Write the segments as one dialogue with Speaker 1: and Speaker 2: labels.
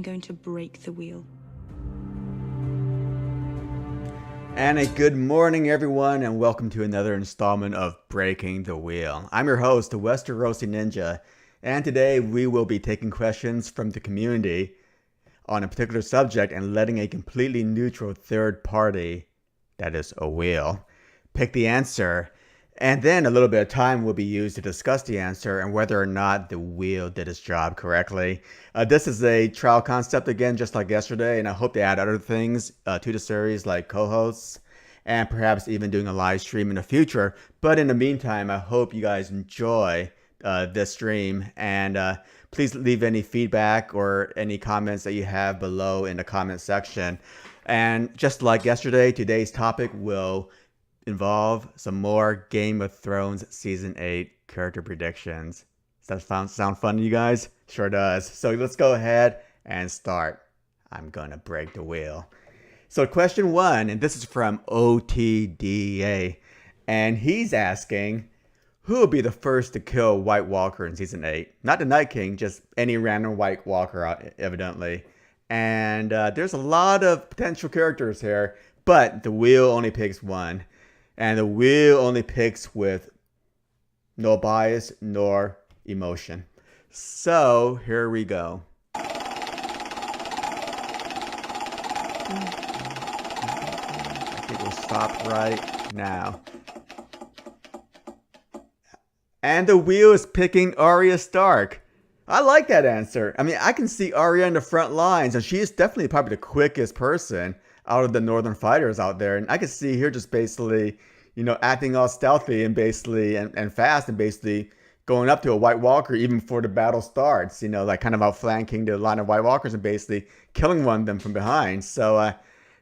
Speaker 1: I'm going to break the wheel.
Speaker 2: And a good morning, everyone, and welcome to another installment of Breaking the Wheel. I'm your host, the Westerosi Ninja, and today we will be taking questions from the community on a particular subject and letting a completely neutral third party, that is a wheel, pick the answer. And then a little bit of time will be used to discuss the answer and whether or not the wheel did its job correctly. This is a trial concept again, just like yesterday, and I hope to add other things to the series like co-hosts and perhaps even doing a live stream in the future. But in the meantime, I hope you guys enjoy this stream, and please leave any feedback or any comments that you have below in the comment section. And just like yesterday, today's topic will involve some more Game of Thrones Season 8 character predictions. Does that sound fun to you guys? Sure does. So let's go ahead and start. I'm gonna break the wheel. So question 1, and this is from OTDA, and he's asking, who will be the first to kill White Walker in Season 8? Not the Night King, just any random White Walker, evidently. And there's a lot of potential characters here, but the wheel only picks one. And the wheel only picks with no bias nor emotion. So here we go. I think we'll stop right now. And the wheel is picking Arya Stark. I like that answer. I mean, I can see Arya in the front lines, and she is definitely probably the quickest person out of the Northern fighters out there. And I can see her just basically, acting all stealthy and basically and fast and basically going up to a White Walker even before the battle starts, like kind of outflanking the line of White Walkers and basically killing one of them from behind. So,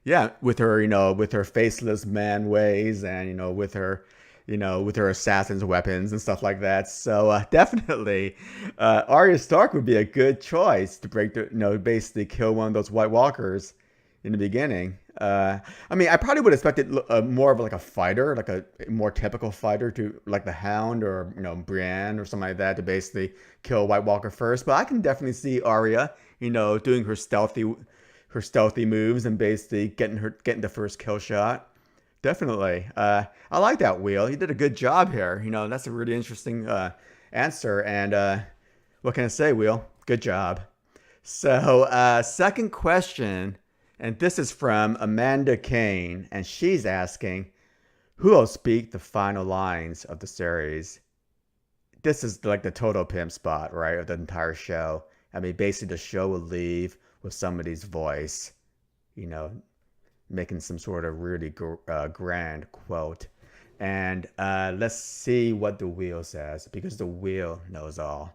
Speaker 2: yeah, with her faceless man ways and, with her assassin's weapons and stuff like that. So definitely, Arya Stark would be a good choice to basically kill one of those White Walkers in the beginning. I mean, I probably would have expected more of like a fighter, like a more typical fighter to like the Hound or Brienne or something like that to basically kill White Walker first. But I can definitely see Arya, doing her stealthy moves and basically getting the first kill shot. Definitely. I like that wheel. You did a good job here. That's a really interesting answer. And what can I say, wheel? Good job. So second question, and this is from Amanda Kane, and she's asking, who will speak the final lines of the series? This is like the total pimp spot, right, of the entire show. I mean, basically the show will leave with somebody's voice, making some sort of really grand quote. And let's see what the wheel says, because the wheel knows all.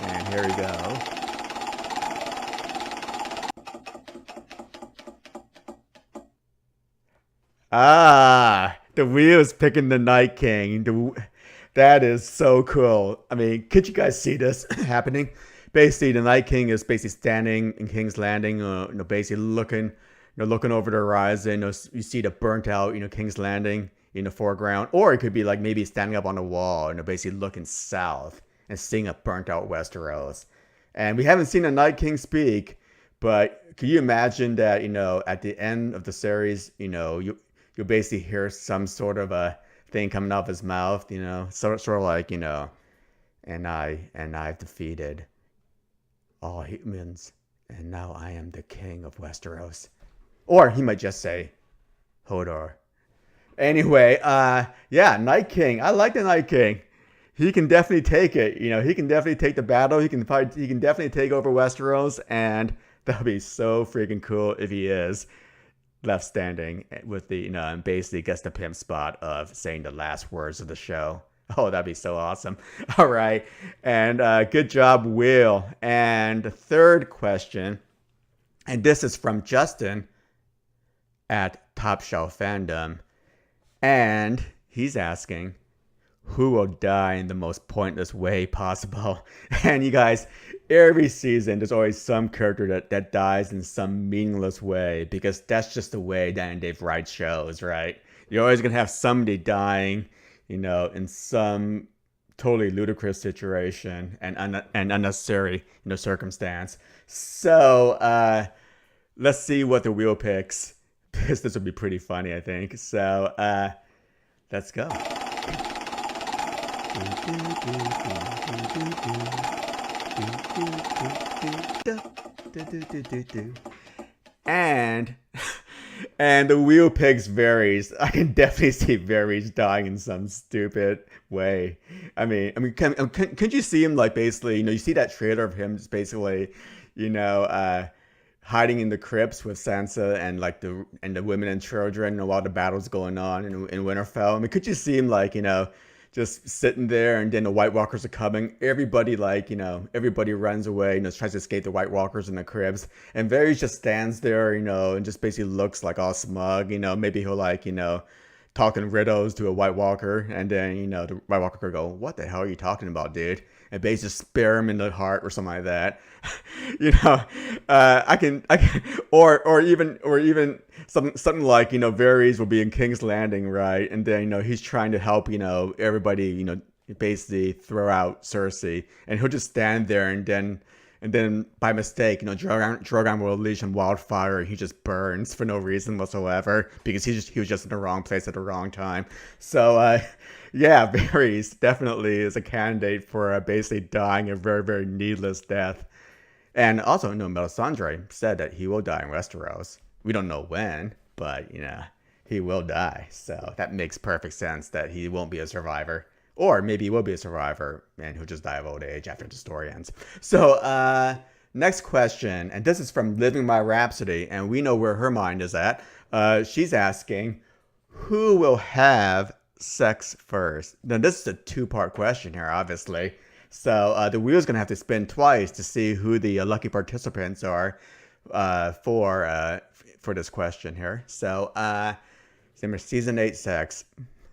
Speaker 2: And here we go. The wheel's picking the Night King. That is so cool. I mean, could you guys see this happening? Basically, the Night King is basically standing in King's Landing, basically looking over the horizon. You see the burnt out, King's Landing in the foreground, or it could be like maybe standing up on the wall, basically looking south and seeing a burnt out Westeros. And we haven't seen the Night King speak, but can you imagine that, at the end of the series, you'll basically hear some sort of a thing coming off his mouth, sort of like, and I've defeated all humans, and now I am the king of Westeros. Or he might just say, Hodor. Anyway, yeah, Night King. I like the Night King. He can definitely take it. He can definitely take the battle. He can definitely take over Westeros, and that'll be so freaking cool if he is left standing with the, and basically gets the pimp spot of saying the last words of the show. Oh, that'd be so awesome. All right. And good job, Will. And the third question, and this is from Justin at Top Shelf Fandom. And he's asking, who will die in the most pointless way possible? And you guys, every season, there's always some character that dies in some meaningless way, because that's just the way Dan and Dave write shows, right? You're always going to have somebody dying, in some totally ludicrous situation and unnecessary, circumstance. So let's see what the wheel picks. This would be pretty funny, I think. So let's go. And and the wheel picks Varys. I can definitely see Varys dying in some stupid way. Could you see him like basically, you see that trailer of him just basically, hiding in the crypts with Sansa and like the women and children while the battle's going on in Winterfell? I mean, could you see him like, just sitting there, and then the White Walkers are coming. Everybody everybody runs away, tries to escape the White Walkers in the cribs. And Varys just stands there, and just basically looks like all smug. Maybe he'll like, talk in riddles to a White Walker, and then, the White Walker could go, "What the hell are you talking about, dude?" And basically just spare him in the heart or something like that. I can, or even something like, Varys will be in King's Landing, right? And then, he's trying to help, everybody, basically throw out Cersei, and he'll just stand there, and then by mistake, Drogon will unleash on wildfire, and he just burns for no reason whatsoever because he was just in the wrong place at the wrong time. So, yeah, Varys definitely is a candidate for basically dying a very, very needless death. And also, Melisandre said that he will die in Westeros. We don't know when, but, he will die. So that makes perfect sense that he won't be a survivor. Or maybe he will be a survivor and he'll just die of old age after the story ends. So, next question. And this is from Living My Rhapsody. And we know where her mind is at. She's asking, who will have sex first? Now, this is a two-part question here, obviously. So the wheel's going to have to spin twice to see who the lucky participants are for this question here. So, season 8 sex.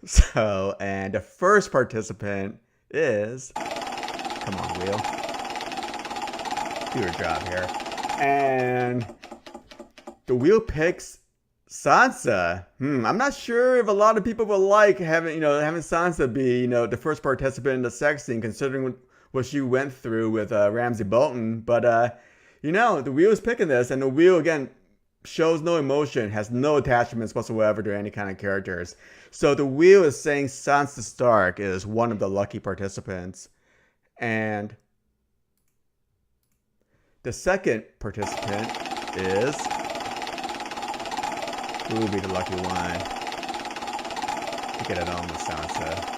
Speaker 2: So, and the first participant is... Come on, wheel. Do your job here. And the wheel picks Sansa. I'm not sure if a lot of people will like having Sansa be, the first participant in the sex scene, considering what she went through with Ramsay Bolton. But, the wheel is picking this, and the wheel, again, shows no emotion, has no attachments whatsoever to any kind of characters. So the wheel is saying Sansa Stark is one of the lucky participants. And the second participant is... Who will be the lucky one to get it on with Sansa?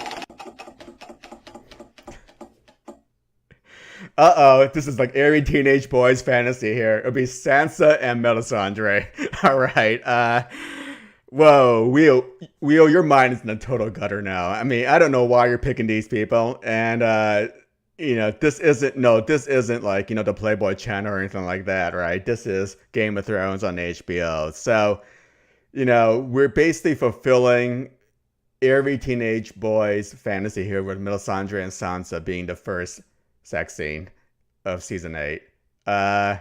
Speaker 2: Uh-oh, this is like every teenage boy's fantasy here. It'll be Sansa and Melisandre. All right. Whoa, Wheel, your mind is in a total gutter now. I mean, I don't know why you're picking these people. And, this isn't like, the Playboy Channel or anything like that, right? This is Game of Thrones on HBO. So... we're basically fulfilling every teenage boy's fantasy here with Melisandre and Sansa being the first sex scene of season 8. I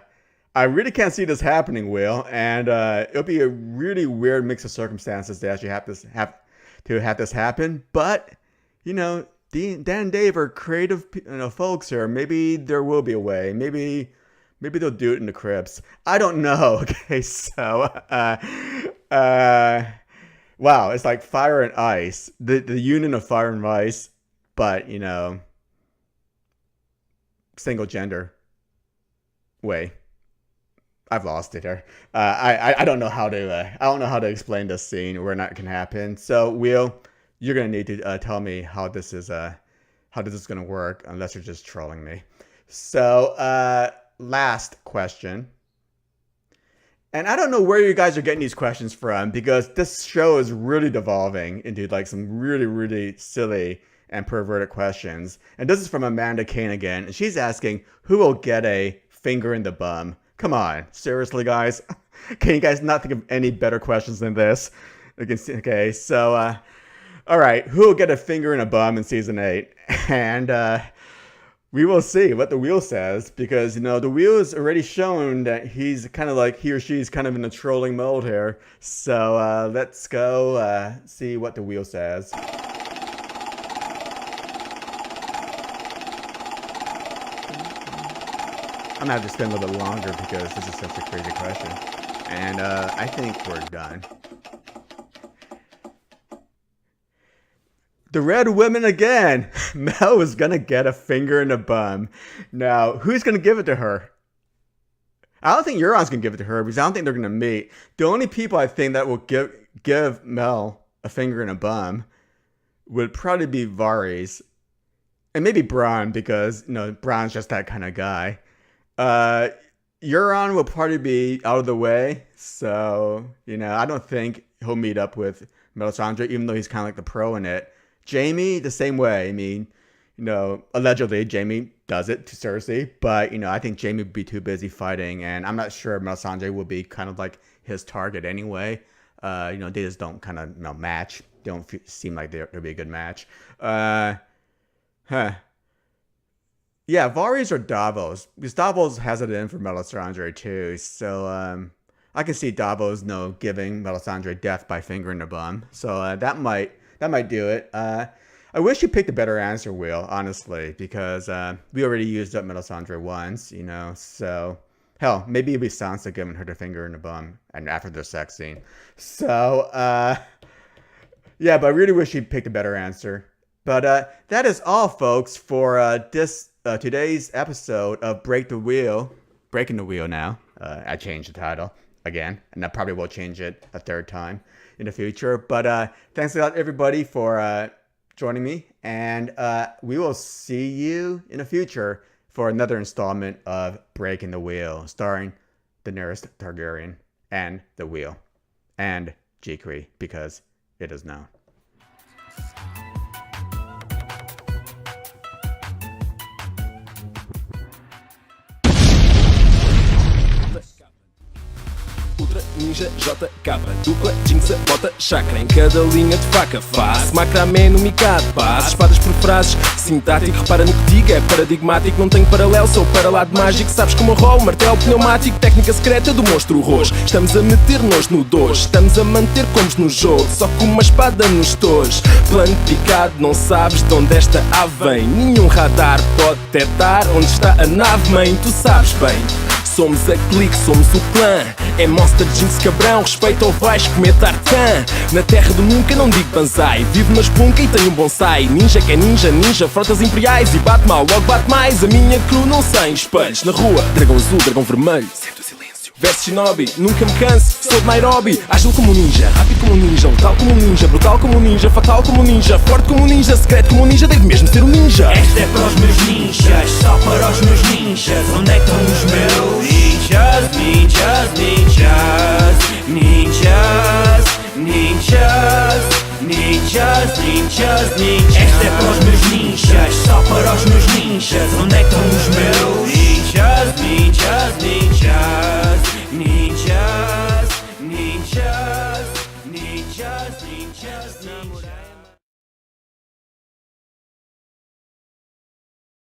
Speaker 2: really can't see this happening, Will, and it'll be a really weird mix of circumstances to actually have this happen. But Dan and Dave are creative, folks here. Maybe there will be a way. Maybe they'll do it in the crypts. I don't know. Okay, so wow, it's like fire and ice. The union of fire and ice, but single gender way. I've lost it here. I don't know how to explain this scene where that can happen. So Will, you're gonna need to tell me how this is gonna work, unless you're just trolling me. So last question. And I don't know where you guys are getting these questions from, because this show is really devolving into like some really, really silly and perverted questions. And this is from Amanda Kane again. And she's asking, who will get a finger in the bum? Come on, seriously, guys? Can you guys not think of any better questions than this? Okay, so, all right, who will get a finger in a bum in season 8? And we will see what the wheel says, because, the wheel has already shown that he's kind of like, he or she's kind of in a trolling mode here. So let's go see what the wheel says. gonna have to spend a little bit longer because this is such a crazy question. And I think we're done. The Red Women again. Mel is gonna get a finger in the bum. Now, who's gonna give it to her? I don't think Euron's gonna give it to her because I don't think they're gonna meet. The only people I think that will give Mel a finger in a bum would probably be Varys. And maybe Bronn, because, you know, Bronn's just that kind of guy. Euron will probably be out of the way. So, you know, I don't think he'll meet up with Melisandre, even though he's kind of like the pro in it. Jaime, the same way. I mean, you know, allegedly Jaime does it to Cersei. But, you know, I think Jaime would be too busy fighting. And I'm not sure Melisandre will be kind of like his target anyway. You know, they just don't kind of, you know, match. They don't seem like they'll be a good match. Yeah, Varys or Davos. Because Davos has it in for Melisandre too. So I can see Davos, you know, giving Melisandre death by finger in the bum. So that might do it. I wish you picked a better answer, Will, honestly, because we already used up Melisandre once, you know. So hell, maybe it'd be Sansa giving her the finger in the bum and after the sex scene. So yeah, but I really wish you picked a better answer. But that is all, folks, for this today's episode of Breaking the Wheel now. I changed the title again, and I probably will change it a third time in the future. But thanks a lot, everybody, for joining me. And we will see you in the future for another installment of Breaking the Wheel, starring Daenerys Targaryen and the Wheel. And Jikri, because it is known.
Speaker 1: Ultra Ninja JK, dupla jinx, bota chakra em cada linha de faca. Face, macramé no micado, passo espadas por frases. Sintático, repara no que digo, é paradigmático. Não tenho paralelo, sou para lado mágico. Sabes como rolo, martelo pneumático. Técnica secreta do monstro roxo. Estamos a meter-nos no dojo, estamos a manter como no jogo, só com uma espada nos tojos. Plano picado, não sabes de onde esta ave vem. Nenhum radar pode detectar onde está a nave mãe, tu sabes bem. Somos a clique, somos o clã. É Monster Jinx cabrão, respeito ou vais comer tartan. Na terra do nunca não digo banzai. Vivo na esponca e tenho um bonsai. Ninja que é ninja, ninja, frotas imperiais. E bate mal, logo bate mais. A minha crew não sem espelhos. Na rua, dragão azul, dragão vermelho. Sente o silêncio. Verso shinobi, nunca me canso. Sou de Nairobi, ágil como um ninja. Rápido como um ninja, letal como um ninja. Brutal como um ninja, fatal como um ninja. Forte como um ninja, secreto como um ninja. Devo mesmo ser um ninja.
Speaker 3: Esta é para os meus ninjas, só para os meus ninjas. Onde é que estão os meus? Ninjas, ninjas, ninjas. Ninjas, ninjas. Ninjas, ninjas, ninjas. Esta é para os meus ninjas, só para os meus ninjas. Onde é que estão os meus? Ninjas, ninjas, ninjas.